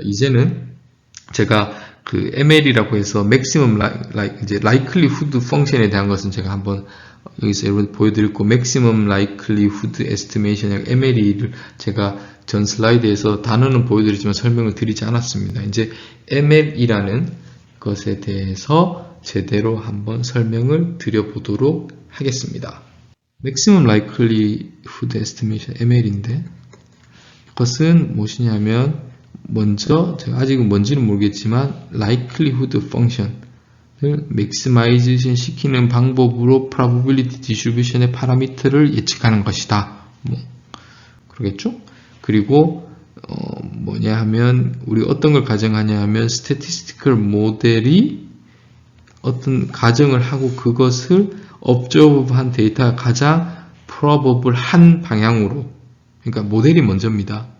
이제는 제가 그 ML이라고 해서 Maximum Likelihood 펑션에 대한 것은 제가 한번 여기서 여러분 보여드렸고, Maximum Likelihood Estimation, MLE를 제가 전 슬라이드에서 단어는 보여드리지만 설명을 드리지 않았습니다. 이제 ML이라는 것에 대해서 제대로 한번 설명을 드려보도록 하겠습니다. Maximum Likelihood Estimation, ML인데, 이것은 무엇이냐면, 먼저, 제가 아직은 뭔지는 모르겠지만, likelihood function을 maximization 시키는 방법으로 probability distribution의 파라미터를 예측하는 것이다. 그러겠죠? 그리고, 뭐냐 하면, 우리 어떤 걸 가정하냐 하면, statistical 모델이 어떤 가정을 하고 그것을 observe한 데이터가 가장 probable 한 방향으로, 그러니까 모델이 먼저입니다.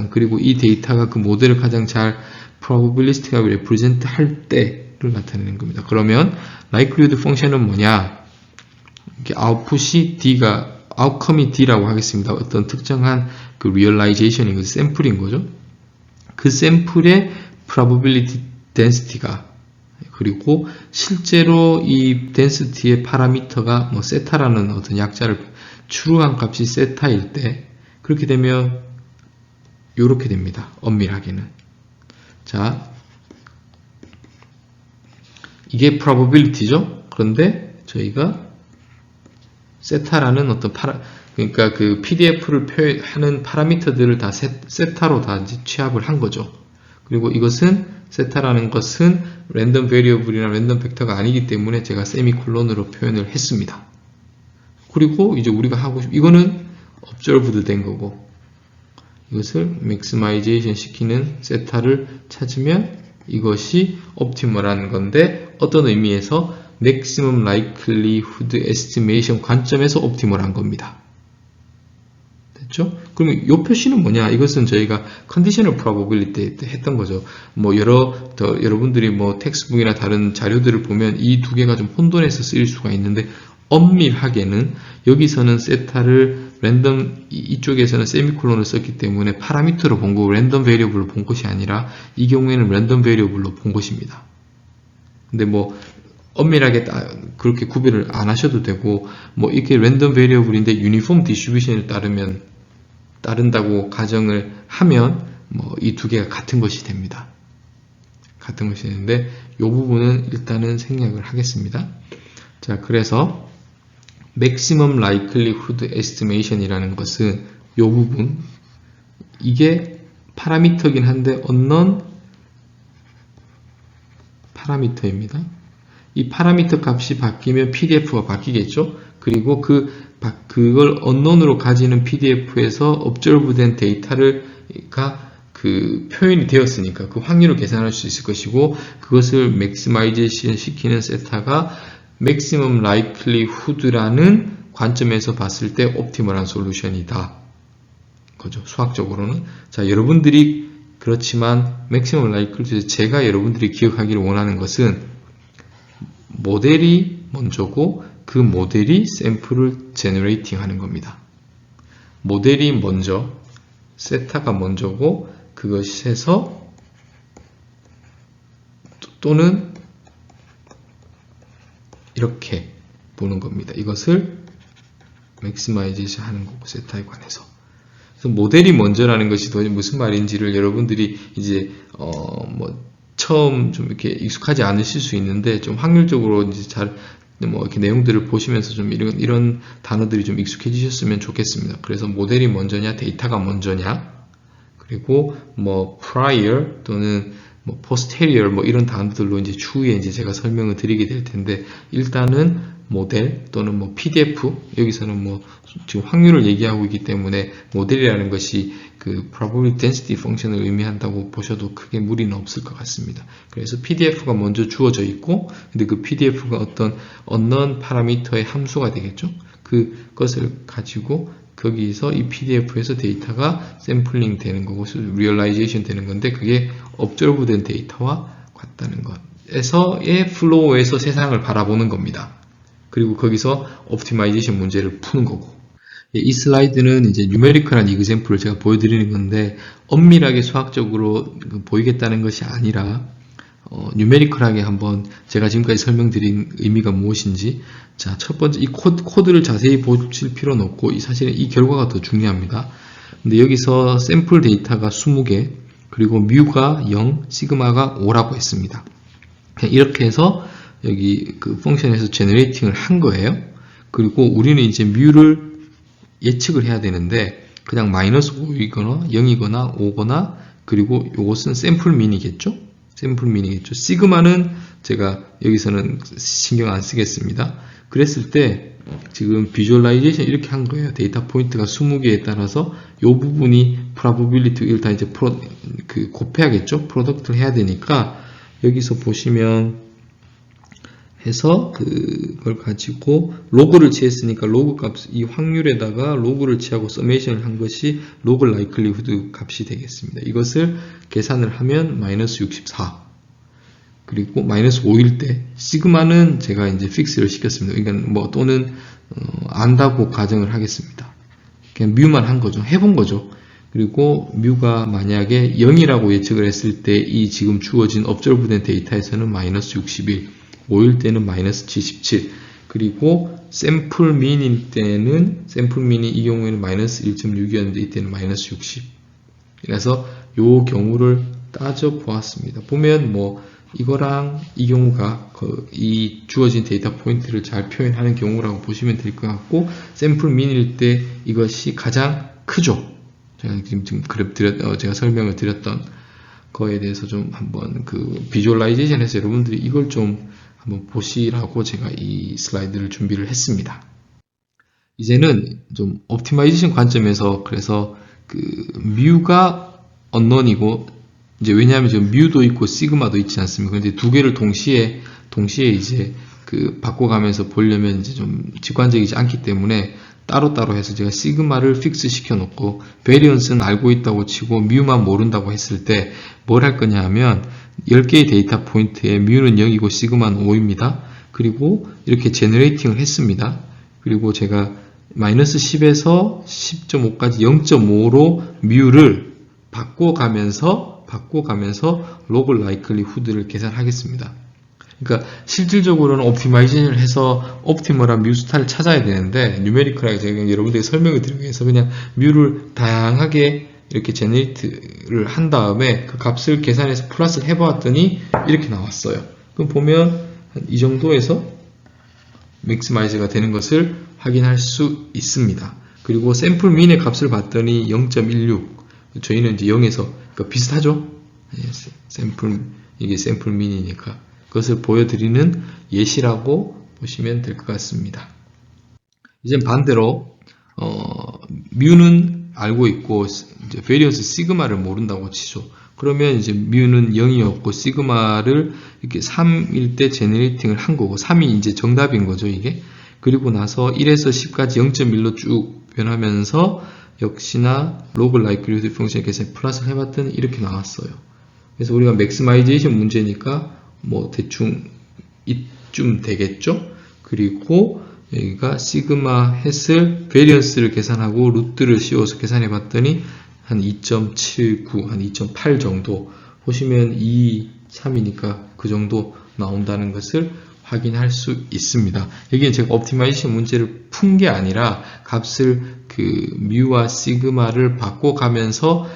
그리고 이 데이터가 그 모델을 가장 잘 probabilistic하게 represent 할 때를 나타내는 겁니다. 그러면 likelihood function은 뭐냐? 이렇게 outcome이 D라고 하겠습니다. 어떤 특정한 그 realization인 거죠. 샘플인 거죠. 그 샘플의 probability density가, 그리고 실제로 이 density의 파라미터가 세타라는 어떤 약자를 추루한 값이 세타일 때, 그렇게 되면 요렇게 됩니다. 엄밀하게는. 자, 이게 probability죠. 그런데 저희가 세타라는 어떤 그러니까 그 PDF를 표현하는 파라미터들을 다 세타로 다 취합을 한 거죠. 그리고 이것은 세타라는 것은 랜덤 베리어블이나 랜덤 벡터가 아니기 때문에 제가 세미콜론으로 표현을 했습니다. 그리고 이제 우리가 이거는 observed 된 거고, 이것을 maximization 시키는 세타를 찾으면 이것이 optimal한 건데, 어떤 의미에서 maximum likelihood estimation 관점에서 optimal한 겁니다. 됐죠? 그러면 이 표시는 뭐냐? 이것은 저희가 conditional probability 때 했던 거죠. 여러분들이 텍스트북이나 다른 자료들을 보면 이 두 개가 좀 혼돈해서 쓰일 수가 있는데, 엄밀하게는 여기서는 세타를 이쪽에서는 세미콜론을 썼기 때문에 파라미터로 본 거고 랜덤 베리어블로 본 것이 아니라, 이 경우에는 랜덤 베리어블로 본 것입니다. 근데 엄밀하게 그렇게 구별을 안 하셔도 되고, 이렇게 랜덤 베리어블인데 유니폼 디스트리뷰션을 따른다고 가정을 하면 이 두 개가 같은 것이 됩니다. 같은 것이 되는데, 이 부분은 일단은 생략을 하겠습니다. 자, 그래서 maximum likelihood estimation이라는 것은 이 부분, 이게 파라미터긴 한데 unknown 파라미터입니다. 이 파라미터 값이 바뀌면 PDF가 바뀌겠죠. 그리고 그걸 unknown으로 가지는 PDF에서 observe된 데이터가 그 표현이 되었으니까 그 확률을 계산할 수 있을 것이고, 그것을 maximization 시키는 세타가 maximum likelihood라는 관점에서 봤을 때 옵티멀한 솔루션이다. 그죠? 수학적으로는. 자, 여러분들이 그렇지만 maximum likelihood, 제가 여러분들이 기억하기를 원하는 것은 모델이 먼저고 그 모델이 샘플을 제너레이팅 하는 겁니다. 모델이 먼저, 세타가 먼저고 그것에서 또는 이렇게 보는 겁니다. 이것을 맥시마이제이션 하는 거고, 세타에 관해서. 그래서 모델이 먼저라는 것이 도대체 무슨 말인지를 여러분들이 이제 처음 좀 이렇게 익숙하지 않으실 수 있는데, 좀 확률적으로 이제 잘 이렇게 내용들을 보시면서 좀 이런 단어들이 좀 익숙해지셨으면 좋겠습니다. 그래서 모델이 먼저냐, 데이터가 먼저냐, 그리고 prior 또는 posterior 이런 단어들로 이제 추후에 이제 제가 설명을 드리게 될 텐데, 일단은 모델 또는 PDF, 여기서는 지금 확률을 얘기하고 있기 때문에 모델이라는 것이 그 probability density function을 의미한다고 보셔도 크게 무리는 없을 것 같습니다. 그래서 PDF가 먼저 주어져 있고, 근데 그 PDF가 어떤 unknown 파라미터의 함수가 되겠죠. 그것을 가지고 거기서 이 PDF에서 데이터가 샘플링 되는 거고 리얼라이제이션 되는 건데, 그게 observe 된 데이터와 같다는 것에서의 플로우에서 세상을 바라보는 겁니다. 그리고 거기서 옵티마이제이션 문제를 푸는 거고, 이 슬라이드는 이제 뉴메리컬한 이그젬플을 제가 보여드리는 건데 엄밀하게 수학적으로 보이겠다는 것이 아니라 뉴메리컬하게 한번 제가 지금까지 설명드린 의미가 무엇인지, 자, 첫 번째 이 코드를 자세히 보실 필요는 없고 사실은 이 결과가 더 중요합니다. 근데 여기서 샘플 데이터가 20개, 그리고 뮤가 0, 시그마가 5라고 했습니다. 이렇게 해서 여기 그 펑션에서 제너레이팅을 한 거예요. 그리고 우리는 이제 뮤를 예측을 해야 되는데 그냥 마이너스 5이거나 0이거나 5거나, 그리고 이것은 샘플 민이겠죠? 샘플 민이겠죠. 시그마는 제가 여기서는 신경 안 쓰겠습니다. 그랬을 때 지금 비주얼라이제이션 이렇게 한 거예요. 데이터 포인트가 20개에 따라서 이 부분이 probability를 다 이제 곱해야겠죠? 프로덕트를 해야 되니까 여기서 보시면 해서 그걸 가지고 로그를 취했으니까 로그 값, 이 확률에다가 로그를 취하고 서메이션을 한 것이 로그 라이클리후드 값이 되겠습니다. 이것을 계산을 하면 마이너스 64, 그리고 마이너스 5일 때 시그마는 제가 이제 픽스를 시켰습니다. 그러니까 뭐 또는 안다고 가정을 하겠습니다. 그냥 뮤만 한 거죠. 해본 거죠. 그리고 뮤가 만약에 0이라고 예측을 했을 때 이 지금 주어진 업저브된 데이터에서는 마이너스 61, 5일 때는 마이너스 77, 그리고 샘플 민일 때는 샘플 민이 이 경우에는 마이너스 1.6이었는데 이때는 마이너스 60. 그래서 이 경우를 따져 보았습니다. 보면 뭐 이거랑 이 경우가 이 주어진 데이터 포인트를 잘 표현하는 경우라고 보시면 될 것 같고, 샘플 민일 때 이것이 가장 크죠. 제가 지금 제가 설명을 드렸던 거에 대해서 좀 한번 비주얼라이제이션에서 여러분들이 이걸 좀 한번 보시라고 제가 이 슬라이드를 준비를 했습니다. 이제는 좀 옵티마이제이션 관점에서, 그래서 뮤가 언넌이고, 이제 왜냐하면 지금 뮤도 있고 시그마도 있지 않습니까? 근데 두 개를 동시에 이제 바꿔가면서 보려면 이제 좀 직관적이지 않기 때문에 따로따로 해서 제가 시그마를 픽스 시켜놓고 베리언스는 알고 있다고 치고 뮤만 모른다고 했을 때 뭘 할 거냐 하면 10개의 데이터 포인트에 뮤는 0이고 시그마는 5입니다. 그리고 이렇게 제너레이팅을 했습니다. 그리고 제가 마이너스 10에서 10.5까지 0.5로 뮤를 바꿔가면서 로그 라이클리후드를 계산하겠습니다. 그러니까 실질적으로는 옵티마이제이션을 해서 옵티멀한 뮤 스타를 찾아야 되는데, 뉴메리컬하게 제가 여러분들에게 설명을 드리기 위해서 그냥 뮤를 다양하게 이렇게 제너레이트를 한 다음에 그 값을 계산해서 플러스를 해보았더니 이렇게 나왔어요. 그럼 보면 이 정도에서 맥시마이즈가 되는 것을 확인할 수 있습니다. 그리고 샘플 민의 값을 봤더니 0.16, 저희는 이제 0에서 비슷하죠? 이게 샘플 민이니까 그것을 보여드리는 예시라고 보시면 될 것 같습니다. 이제 반대로 뮤는 알고 있고 이제 베리언스 시그마를 모른다고 치죠. 그러면 이제 뮤는 0이었고 시그마를 이렇게 3일 때 제너레이팅을 한 거고, 3이 이제 정답인 거죠, 이게. 그리고 나서 1에서 10까지 0.1로 쭉 변하면서 역시나 로그 라이클리후드 펑션 계산에 플러스를 해봤더니 이렇게 나왔어요. 그래서 우리가 맥시마이제이션 문제니까 뭐 대충 이쯤 되겠죠. 그리고 여기가 시그마 햇을 베리언스를 계산하고 루트를 씌워서 계산해 봤더니 한 2.79, 한 2.8 정도 보시면 2, 3이니까 그 정도 나온다는 것을 확인할 수 있습니다. 여기는 제가 옵티마이제이션 문제를 푼 게 아니라 값을 뮤와 시그마를 바꿔가면서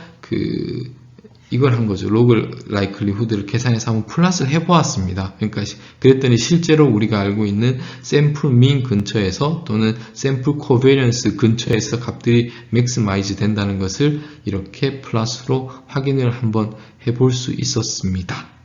이걸 한 거죠. 로그 라이클리후드를 계산해서 한번 플러스를 해보았습니다. 그러니까 그랬더니 실제로 우리가 알고 있는 샘플 민 근처에서 또는 샘플 코베리언스 근처에서 값들이 맥시마이즈 된다는 것을 이렇게 플러스로 확인을 한번 해볼 수 있었습니다.